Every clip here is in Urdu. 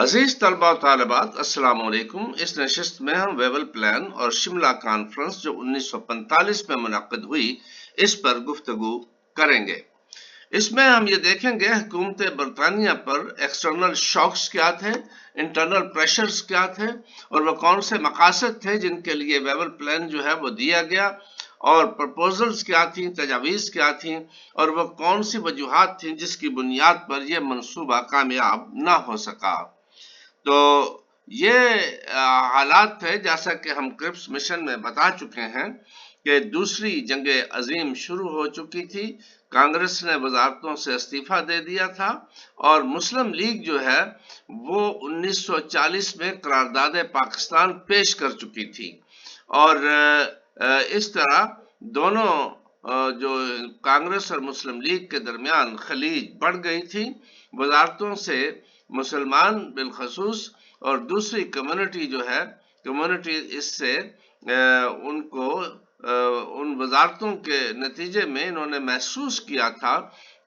عزیز طلبہ و طالبات، السلام علیکم۔ اس نشست میں ہم ویول پلان اور شملہ کانفرنس جو 1945 میں منعقد ہوئی اس پر گفتگو کریں گے۔ اس میں ہم یہ دیکھیں گے حکومت برطانیہ پر ایکسٹرنل شاکس کیا تھے، انٹرنل پریشرز کیا تھے، اور وہ کون سے مقاصد تھے جن کے لیے ویول پلان جو ہے وہ دیا گیا، اور پرپوزلز کیا تھیں، تجاویز کیا تھیں، اور وہ کون سی وجوہات تھیں جس کی بنیاد پر یہ منصوبہ کامیاب نہ ہو سکا۔ تو یہ حالات تھے، جیسا کہ ہم کرپس مشن میں بتا چکے ہیں کہ دوسری جنگ عظیم شروع ہو چکی تھی، کانگریس نے وزارتوں سے استعفیٰ دے دیا تھا، اور مسلم لیگ جو ہے وہ 1940 میں قرارداد پاکستان پیش کر چکی تھی، اور اس طرح دونوں جو کانگریس اور مسلم لیگ کے درمیان خلیج بڑھ گئی تھی۔ وزارتوں سے مسلمان بالخصوص اور دوسری کمیونٹی جو ہے، کمیونٹی اس سے ان کو ان وزارتوں کے نتیجے میں انہوں نے محسوس کیا تھا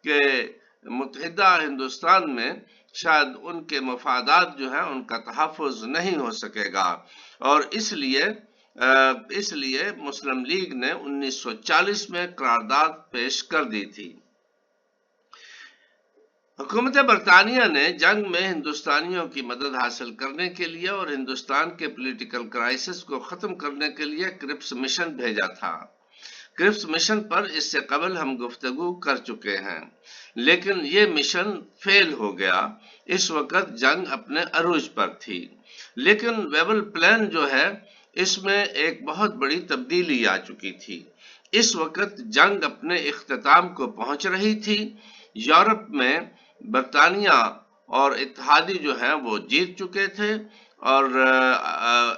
کہ متحدہ ہندوستان میں شاید ان کے مفادات جو ہیں ان کا تحفظ نہیں ہو سکے گا، اور اس لیے مسلم لیگ نے 1940 میں قرارداد پیش کر دی تھی۔ حکومت برطانیہ نے جنگ میں ہندوستانیوں کی مدد حاصل کرنے کے لیے اور ہندوستان کے پولیٹیکل کرائسس کو ختم کرنے کے لیے کرپس مشن بھیجا تھا۔ کرپس مشن پر اس سے قبل ہم گفتگو کر چکے ہیں، لیکن یہ مشن فیل ہو گیا۔ اس وقت جنگ اپنے عروج پر تھی، لیکن ویول پلان جو ہے اس میں ایک بہت بڑی تبدیلی آ چکی تھی۔ اس وقت جنگ اپنے اختتام کو پہنچ رہی تھی۔ یورپ میں برطانیہ اور اتحادی جو ہیں وہ جیت چکے تھے، اور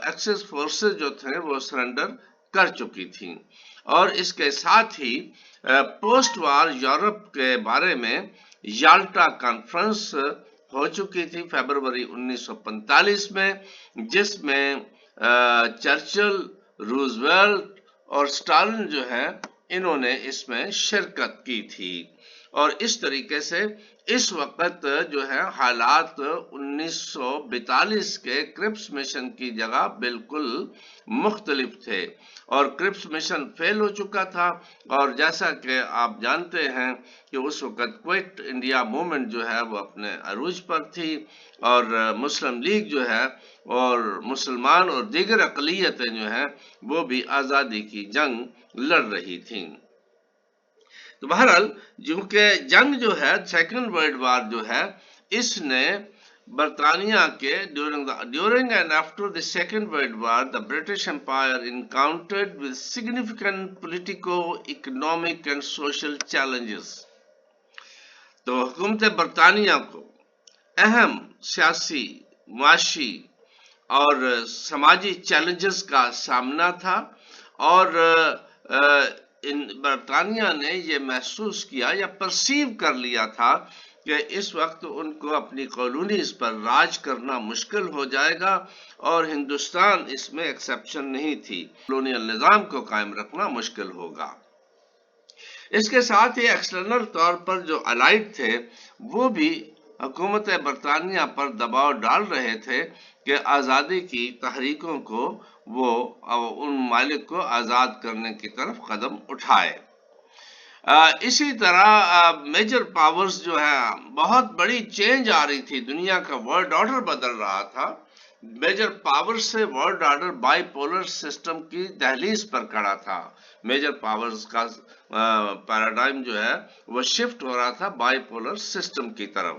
ایکسس فورسز جو تھے وہ سرنڈر کر چکی تھیں، اور اس کے ساتھ ہی پوسٹ وار یورپ کے بارے میں یالٹا کانفرنس ہو چکی تھی فیبروری 1945 میں، جس میں چرچل، روزویلٹ اور سٹالن جو ہیں انہوں نے اس میں شرکت کی تھی، اور اس طریقے سے اس وقت جو ہے حالات 1942 کے کرپس مشن کی جگہ بالکل مختلف تھے، اور کرپس مشن فیل ہو چکا تھا، اور جیسا کہ آپ جانتے ہیں کہ اس وقت کوئٹ انڈیا موومنٹ جو ہے وہ اپنے عروج پر تھی، اور مسلم لیگ جو ہے اور مسلمان اور دیگر اقلیتیں جو ہیں وہ بھی آزادی کی جنگ لڑ رہی تھیں۔ تو بہرحال کیونکہ جنگ جو ہے سیکنڈ ورلڈ وار جو ہے اس نے برطانیہ کے during and after the second world war the British Empire encountered with significant political, economic and social challenges۔ تو حکومت برطانیہ کو اہم سیاسی، معاشی اور سماجی چیلنجز کا سامنا تھا، اور برطانیہ نے یہ محسوس کیا یا پرسیو کر لیا تھا کہ اس وقت ان کو اپنی کالونیز پر راج کرنا مشکل ہو جائے گا، اور ہندوستان اس میں ایکسیپشن نہیں تھی، کالونیل نظام کو قائم رکھنا مشکل ہوگا۔ اس کے ساتھ ہی ایکسٹرنل طور پر جو الائڈ تھے وہ بھی حکومت برطانیہ پر دباؤ ڈال رہے تھے کہ آزادی کی تحریکوں کو وہ ان ممالک کو آزاد کرنے کی طرف قدم اٹھائے۔ اسی طرح میجر پاورز جو ہے بہت بڑی چینج آ رہی تھی، دنیا کا ورلڈ آرڈر بدل رہا تھا، میجر پاور سے world order by polar system کی دہلیز پر کھڑا تھا، میجر پاورز کا پیراڈائم جو ہے وہ شفٹ ہو رہا تھا بائی پولر سسٹم کی طرف۔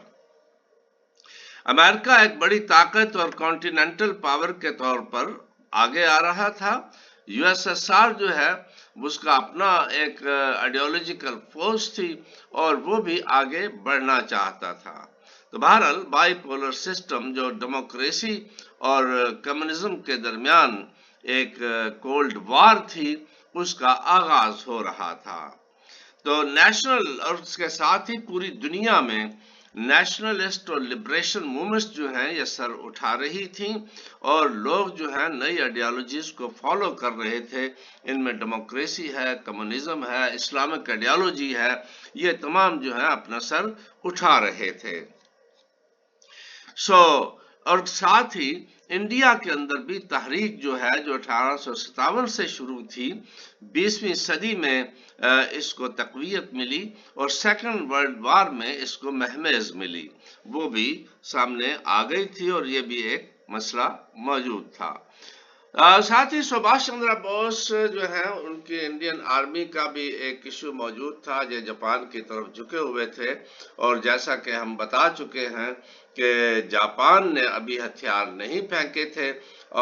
امریکہ ایک بڑی طاقت اور کانٹیننٹل پاور کے طور پر آگے آ رہا تھا۔ یو ایس ایس آر جو ہے اس کا اپنا ایک آئیڈیالوجیکل فورس تھی، اور وہ بھی آگے بڑھنا چاہتا تھا۔ تو بہرحال بائی پولر سسٹم جو ڈیموکریسی اور کمیونزم کے درمیان ایک کولڈ وار تھی اس کا آغاز ہو رہا تھا۔ تو نیشنل اور اس کے ساتھ ہی پوری دنیا میں نیشنلسٹ اور لبریشن موومنٹس جو ہیں یہ سر اٹھا رہی تھیں، اور لوگ جو ہیں نئی آئیڈیالوجیز کو فالو کر رہے تھے، ان میں ڈیموکریسی ہے، کمیونزم ہے، اسلامک آئیڈیالوجی ہے، یہ تمام جو ہے اپنا سر اٹھا رہے تھے۔ اور ساتھ ہی انڈیا کے اندر بھی تحریک جو ہے جو 1857 سے شروع تھی 20ویں صدی میں اس کو تقویت ملی اور سیکنڈ ورلڈ وار میں اس کو مہمیز ملی، وہ بھی سامنے آ گئی تھی اور یہ بھی ایک مسئلہ موجود تھا۔ ساتھ ہی سبھاش چندر بوس جو ہے ان کی انڈین آرمی کا بھی ایک ایشو موجود تھا، جو جاپان کی طرف جھکے ہوئے تھے، اور جیسا کہ ہم بتا چکے ہیں کہ جاپان نے ابھی ہتھیار نہیں پھینکے تھے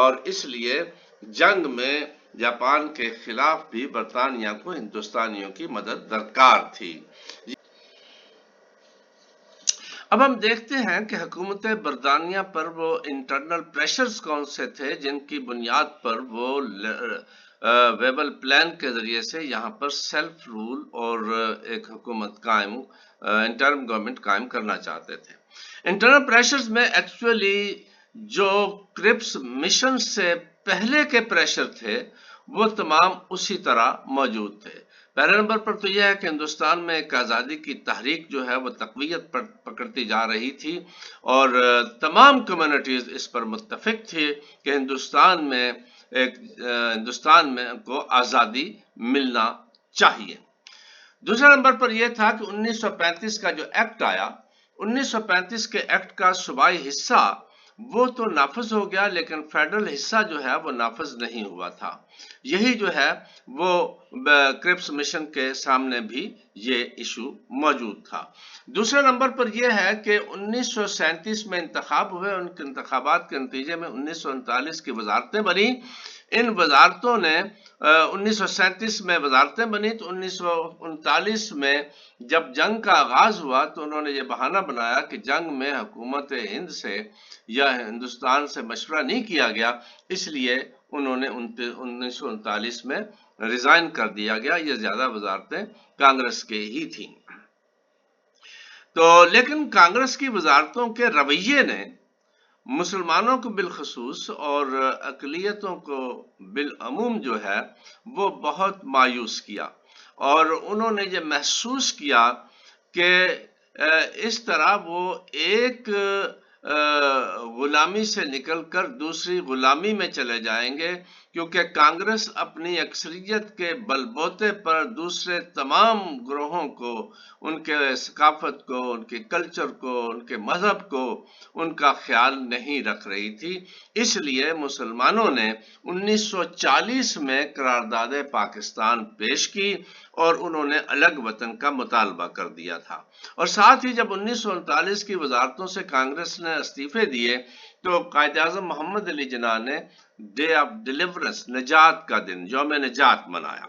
اور اس لیے جنگ میں جاپان کے خلاف بھی برطانیہ کو ہندوستانیوں کی مدد درکار تھی۔ اب ہم دیکھتے ہیں کہ حکومت برطانیہ پر وہ انٹرنل پریشرز کون سے تھے جن کی بنیاد پر وہ ویبل پلان کے ذریعے سے یہاں پر سیلف رول اور ایک حکومت قائم انٹرم گورنمنٹ قائم کرنا چاہتے تھے۔ انٹرنل پریشرز میں ایکچولی جو کرپس مشن سے پہلے کے پریشر تھے وہ تمام اسی طرح موجود تھے۔ پہلے نمبر پر تو یہ ہے کہ ہندوستان میں ایک آزادی کی تحریک جو ہے وہ تقویت پکڑتی جا رہی تھی اور تمام کمیونٹیز اس پر متفق تھی کہ ہندوستان میں کو آزادی ملنا چاہیے۔ دوسرا نمبر پر یہ تھا کہ 1935 کا جو ایکٹ آیا، 1935 کے ایکٹ کا صوبائی حصہ وہ تو نافذ ہو گیا لیکن فیڈرل حصہ جو ہے وہ نافذ نہیں ہوا تھا۔ یہی جو ہے وہ کرپس مشن کے سامنے بھی یہ ایشو موجود تھا۔ دوسرے نمبر پر یہ ہے کہ 1937 میں انتخاب ہوئے، ان کے انتخابات کے نتیجے میں 1939 کی وزارتیں بنی۔ ان وزارتوں نے 1937 میں وزارتیں بنی تو 1939 میں جب جنگ کا آغاز ہوا تو انہوں نے یہ بہانہ بنایا کہ جنگ میں حکومت ہند سے یا ہندوستان سے مشورہ نہیں کیا گیا، اس لیے انہوں نے 1939 میں ریزائن کر دیا گیا۔ یہ زیادہ وزارتیں کانگریس کے ہی تھیں۔ تو لیکن کانگریس کی وزارتوں کے رویے نے مسلمانوں کو بالخصوص اور اقلیتوں کو بالعموم جو ہے وہ بہت مایوس کیا اور انہوں نے یہ محسوس کیا کہ اس طرح وہ ایک غلامی سے نکل کر دوسری غلامی میں چلے جائیں گے، کیونکہ کانگریس اپنی اکثریت کے بل بوتے پر دوسرے تمام گروہوں کو، ان کے ثقافت کو، ان کے کلچر کو، ان کے مذہب کو ان کا خیال نہیں رکھ رہی تھی۔ اس لیے مسلمانوں نے 1940 میں قرارداد پاکستان پیش کی اور انہوں نے الگ وطن کا مطالبہ کر دیا تھا، اور ساتھ ہی جب 1939 کی وزارتوں سے کانگریس نے استعفے دیے تو قائد اعظم محمد علی جناح نے ڈے آف ڈیلیورنس، نجات کا دن، یوم نجات منایا۔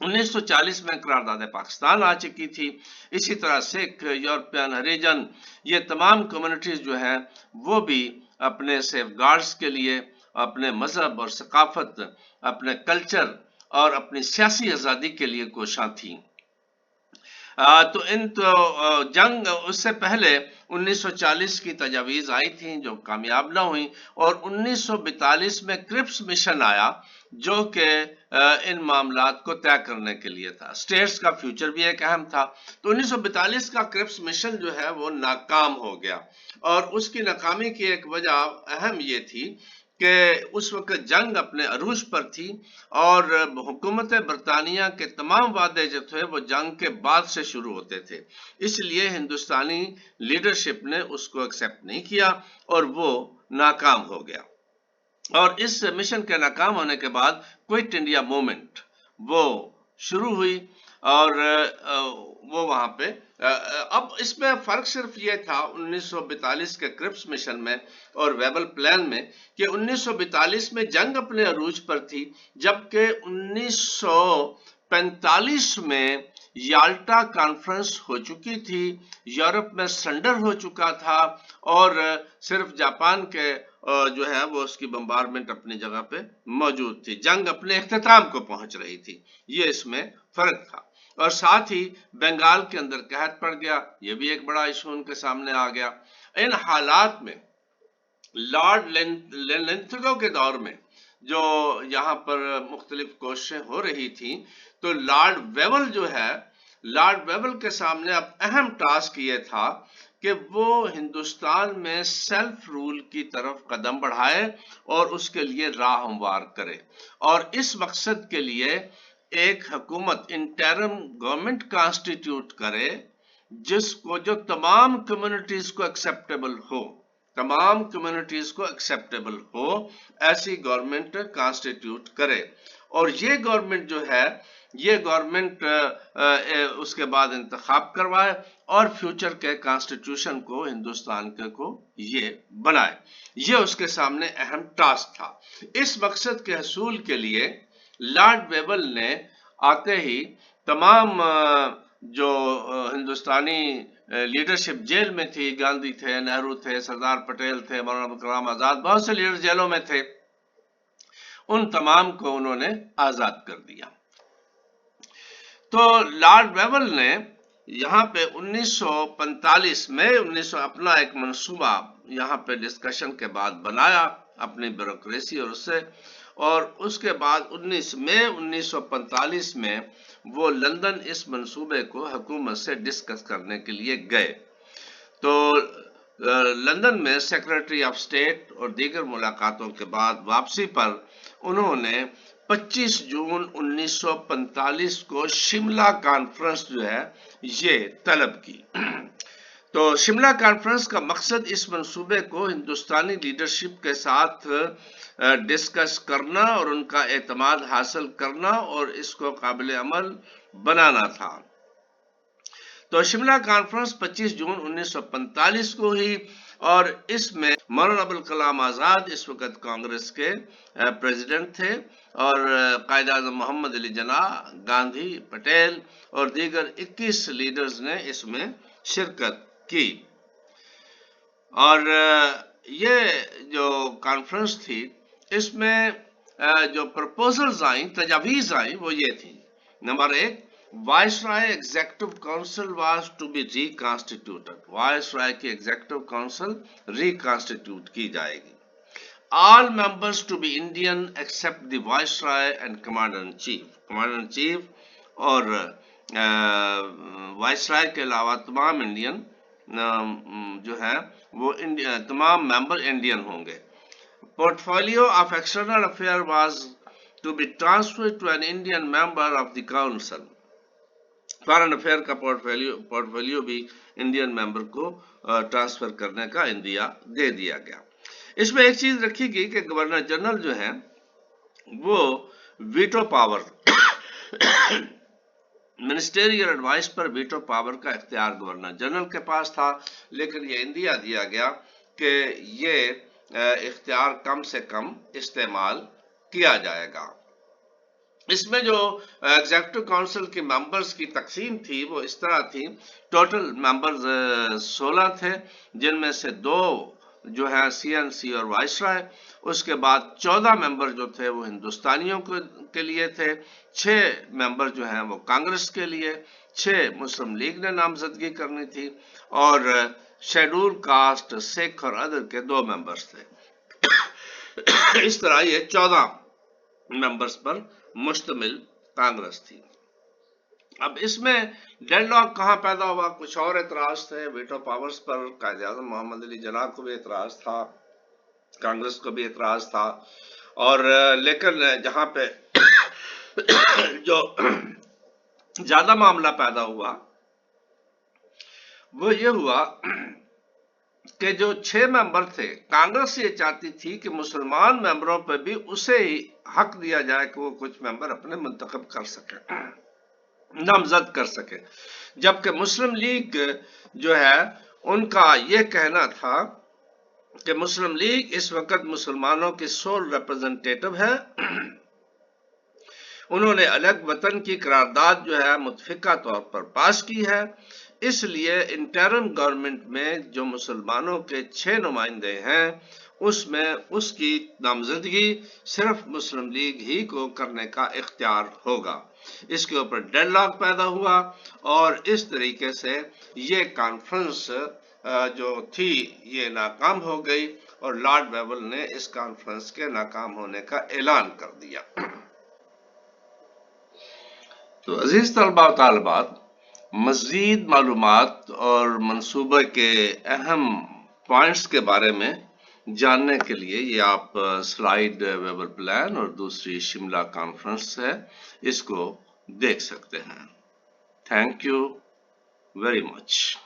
1940 میں قرارداد پاکستان آ چکی تھی۔ اسی طرح سکھ، یورپین، ہریجن، یہ تمام کمیونٹیز جو ہیں وہ بھی اپنے سیف گارڈز کے لیے اپنے مذہب اور ثقافت، اپنے کلچر اور اپنی سیاسی آزادی کے لیے کوشاں تھیں۔ تو جنگ اس سے پہلے 1940 کی تجاویز آئی تھیں جو کامیاب نہ ہوئیں، اور 1942 میں کرپس مشن آیا جو کہ ان معاملات کو طے کرنے کے لیے تھا۔ اسٹیٹس کا فیوچر بھی ایک اہم تھا۔ تو 1942 کا کرپس مشن جو ہے وہ ناکام ہو گیا، اور اس کی ناکامی کی ایک وجہ اہم یہ تھی کہ اس وقت جنگ اپنے عروج پر تھی اور حکومت برطانیہ کے تمام وعدے جو تھے وہ جنگ کے بعد سے شروع ہوتے تھے، اس لیے ہندوستانی لیڈرشپ نے اس کو ایکسیپٹ نہیں کیا اور وہ ناکام ہو گیا۔ اور اس مشن کے ناکام ہونے کے بعد کوئٹ انڈیا موومنٹ وہ شروع ہوئی، اور وہ وہاں پہ اب اس میں فرق صرف یہ تھا 1942 کے کرپس مشن میں اور ویبل پلان میں کہ 1942 میں جنگ اپنے عروج پر تھی، جبکہ 1945 میں یالٹا کانفرنس ہو چکی تھی، یورپ میں سرنڈر ہو چکا تھا، اور صرف جاپان کے جو ہے وہ اس کی بمبارمنٹ اپنی جگہ پہ موجود تھی، جنگ اپنے اختتام کو پہنچ رہی تھی، یہ اس میں فرق تھا۔ اور ساتھ ہی بنگال کے اندر قحط پڑ گیا، یہ بھی ایک بڑا ایشو ان کے سامنے آ گیا۔ ان حالات میں لارڈ لنتھگو کے دور میں جو یہاں پر مختلف کوششیں ہو رہی تھیں، تو لارڈ ویول جو ہے، لارڈ ویول کے سامنے اب اہم ٹاسک یہ تھا کہ وہ ہندوستان میں سیلف رول کی طرف قدم بڑھائے اور اس کے لیے راہ ہموار کرے، اور اس مقصد کے لیے ایک حکومت انٹرم گورنمنٹ کانسٹیٹیوٹ کرے جو تمام کمیونٹیز کو ایکسیپٹیبل ہو، تمام کمیونٹیز کو ایکسیپٹیبل ہو، ایسی گورنمنٹ کانسٹیٹیوٹ کرے۔ اور یہ گورنمنٹ جو ہے، یہ گورنمنٹ اس کے بعد انتخاب کروائے اور فیوچر کے کانسٹیٹیوشن کو ہندوستان کے کو یہ بنائے۔ یہ اس کے سامنے اہم ٹاسک تھا۔ اس مقصد کے حصول کے لیے لارڈ ویبل نے آتے ہی تمام جو ہندوستانی لیڈرشپ جیل میں تھی، گاندھی تھے، نہرو تھے، سردار پٹیل تھے، مولانا ابوالکلام کلام آزاد، بہت سے لیڈر جیلوں میں تھے، ان تمام کو انہوں نے آزاد کر دیا۔ تو لارڈ ویبل نے یہاں پہ 1945 میں اپنا ایک منصوبہ یہاں پہ ڈسکشن کے بعد بنایا اپنی بیوروکریسی اور اس سے، اور اس کے بعد 19 مئی 1945 میں وہ لندن اس منصوبے کو حکومت سے ڈسکس کرنے کے لیے گئے۔ تو لندن میں سیکرٹری آف اسٹیٹ اور دیگر ملاقاتوں کے بعد واپسی پر انہوں نے 25 جون 1945 کو شملہ کانفرنس جو ہے یہ طلب کی۔ تو شملہ کانفرنس کا مقصد اس منصوبے کو ہندوستانی لیڈرشپ کے ساتھ ڈسکس کرنا اور ان کا اعتماد حاصل کرنا اور اس کو قابل عمل بنانا تھا۔ تو شملہ کانفرنس 25 جون 1945 کو ہی، اور اس میں مولانا ابوالکلام آزاد اس وقت کانگریس کے پریزیڈنٹ تھے، اور قائد اعظم محمد علی جناح، گاندھی، پٹیل اور دیگر 21 لیڈرز نے اس میں شرکت کی۔ اور یہ جو کانفرنس تھی، اس میں جو پرپوزلز آئیں، تجاویز آئیں، وہ یہ تھی: number 1، viceroy executive council was to be reconstituted, viceroy کی ایگزیکٹو کونسل ری کانسٹیٹیوٹ کی جائے گی۔ All members to be Indian except the viceroy and commander in chief, commander in chief اور وائسرائے کے علاوہ تمام انڈین جو ہے وہ تمام ممبر انڈین ہوں گے۔ Portfolio of external affair was to be transferred to an Indian member of the council, foreign affair کا پورٹفولیو بھی انڈین ممبر کو ٹرانسفر کرنے کا اندیا دے دیا گیا۔ اس میں ایک چیز رکھی گئی کہ گورنر جنرل جو ہے وہ ویٹو پاور منسٹریل ایڈوائس پر ویٹو پاور کا اختیار گورنر جنرل کے پاس تھا، لیکن یہ اندیا دیا گیا کہ یہ اختیار کم سے کم استعمال کیا جائے گا۔ اس میں جو ایگزیکٹو کونسل کے ممبرز کی تقسیم تھی وہ اس طرح تھی: ٹوٹل ممبرز 16 تھے، جن میں سے 2 جو ہے سی این سی اور وائسرائے، اس کے بعد 14 ممبر جو تھے وہ ہندوستانیوں کے لیے تھے، 6 ممبر جو ہیں وہ کانگریس کے لیے، 6 مسلم لیگ نے نامزدگی کرنی تھی، اور شیڈول کاسٹ، سکھ اور ادر کے 2 ممبرز تھے۔ اس طرح یہ 14 ممبرز پر مشتمل کانگریس تھی۔ اب اس میں ڈیڈ لاک کہاں پیدا ہوا؟ کچھ اور اعتراض تھے ویٹو پاورز پر، قائد اعظم محمد علی جناح کو بھی اعتراض تھا، کانگریس کو بھی اعتراض تھا، اور لیکن جہاں پہ جو زیادہ معاملہ پیدا ہوا وہ یہ ہوا کہ جو 6 ممبر تھے، کانگریس یہ چاہتی تھی کہ مسلمان ممبروں پہ بھی اسے ہی حق دیا جائے کہ وہ کچھ ممبر اپنے منتخب کر سکے، نامزد کر سکے، جبکہ مسلم لیگ جو ہے ان کا یہ کہنا تھا کہ مسلم لیگ اس وقت مسلمانوں کی سول ریپرزنٹیٹو ہے، انہوں نے الگ وطن کی قرارداد جو ہے متفقہ طور پر پاس کی ہے، اس لیے انٹرم گورنمنٹ میں جو مسلمانوں کے 6 نمائندے ہیں اس میں اس کی نامزدگی صرف مسلم لیگ ہی کو کرنے کا اختیار ہوگا۔ اس کے اوپر ڈیڈ لاک پیدا ہوا، اور اس طریقے سے یہ کانفرنس جو تھی یہ ناکام ہو گئی، اور لارڈ ویبل نے اس کانفرنس کے ناکام ہونے کا اعلان کر دیا۔ تو عزیز طلباء و طالبات، مزید معلومات اور منصوبے کے اہم پوائنٹس کے بارے میں جاننے کے لیے یہ آپ سلائیڈ ویبر پلان اور دوسری شملہ کانفرنس ہے، اس کو دیکھ سکتے ہیں۔ Thank you very much.